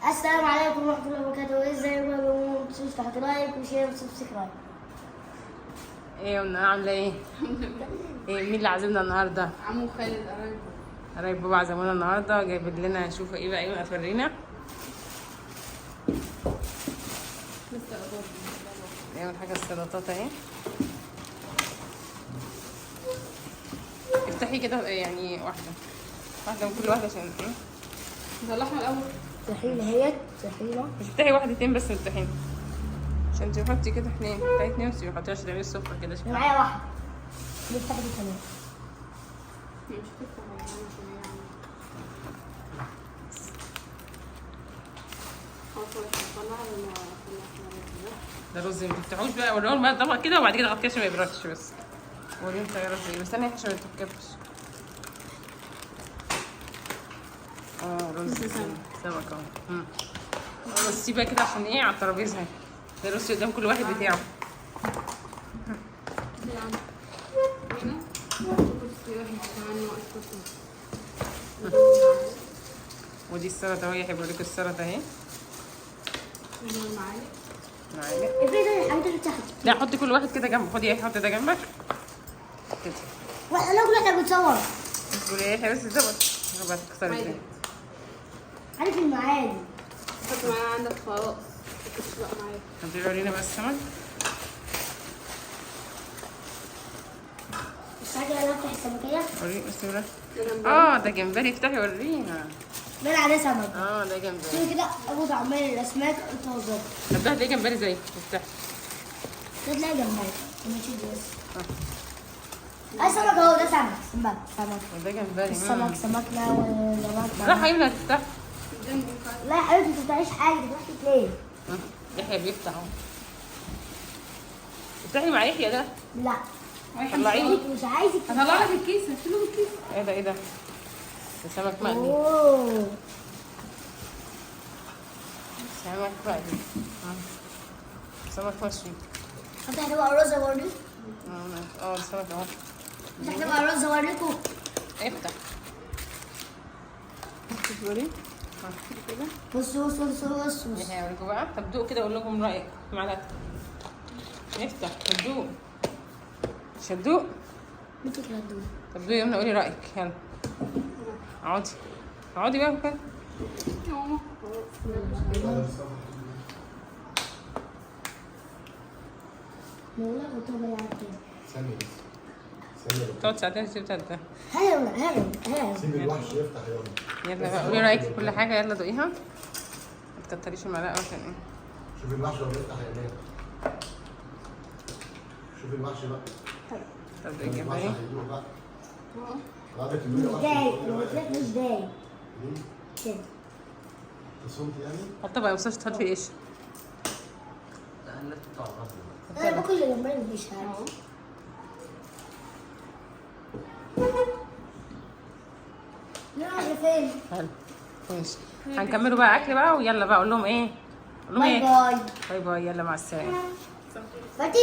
السلام عليكم ورحمة الله وبركاته. ازيكم يا بابا؟ متنسوش تحطوا لايك وشير وسبسكرايب. ايه يا منى عامله ايه؟ ايه مين اللي عازمنا النهارده؟ عمو خالد قرايب بابا عزمونا النهارده، جايب لنا شوفوا ايه بقى، ايه هتورينا؟ لسه ايه اول حاجه السلطات اهي. افتحي كده يعني واحده من كل واحده عشان ايه؟ نطلعها الاول. طحينة هي طحينة. مش افتحي واحدتين بس من الطحين عشان تحطي كده اتنين، افتحي اتنين بس حطيها عشان تعملي السفره كده انا شويه. معايا واحدة. نفتح دي كمان. مش هتفتح ولا عشان هي نطلعها ده رز ما تفتحوش بقى، وريهم بقى الطبق كده وبعد كده غطيه عشان ما يبردش بس. وريهم طريقه رز ايه، بس انا عشان ما تتكبش. رز سمك اهو. رصيه بقى كده عشان ايه على الترابيزه اهي. ده رصي قدام كل واحد بتاعه. ودي السلطه اهو، يحب اوريكم السلطه اهي. معالق. افرضي الحاجات اللي تحت. لا حطي كل واحد كده جنبه، خدي ايه حطي ده جنبك كده. واحنا كل احنا بنصور. تقولي ايه يا حبيبتي ظبط. بس كسرت ايه؟ عارف المعادي. حط معايا عندك خلاص. مش بقى معايا. طب ورينا بس السمك. مش عايزة انا افتح السمكية. وريني بس ولا. ده ده جمبري، افتحي ورينا. بين عليه سمك. ده جمبري. شوفي كده ابو عمال الاسماك انت وظبط. طب ده هتلاقي جمبري زي افتحي. ده تلاقي جمال. ماشي بس. اي سمك اهو، ده سمك. ده جمبري. السمك سمكنا والجمال. لا حبيبي هتفتح. لا يا حبيبتي انت بتعيش حاجة دلوقتي ليه؟ يحيى بيفتح اهو. افتحي مع يحيى ده. لا. طلعيه. مش عايزك. هطلع لك الكيس، هشيله بالكيس. ايه ده؟ ده سمك مقلي. اوه. سمك مقلي. سمك مشوي. انت هتبقى الرز اوريكم. ده سمك اهو. انت هتبقى الرز اوريكم. افتح. تقولي؟ كده. بص. يحيى اوريكم بقى. طب دوق كده اقول لكم رايك معلقه. افتح دوق. مش هتدوق؟ انت كده هتدوق. طب دوقي يا منى قولي رايك يلا. اقعدي بقى كده. والله كنت بلعب ثانية بس. تقعد ساعتين تسيب تلاتة. هلا. سيب الوحش يفتح يلا. يلا بقى قولي رايك في كل حاجه، يلا دوقيها. ما تكتريش المعلقه عشان ايه. شوف الوحش لو بيفتح يا امان. شوف الوحش بقى. طب الوحش الجمبري. هيدوق بقى. مش دايق. لو قلت لك مش دايق. كده. تصمت يعني؟ حط بقى بصوص تحط فيه ايش. انا باكل الجمبري مش عارف. لا فين؟ حلو ماشي. هنكملوا بقى اكل بقى ويلا بقى اقول لهم ايه. باي باي. باي باي يلا مع السلامه. فاتي.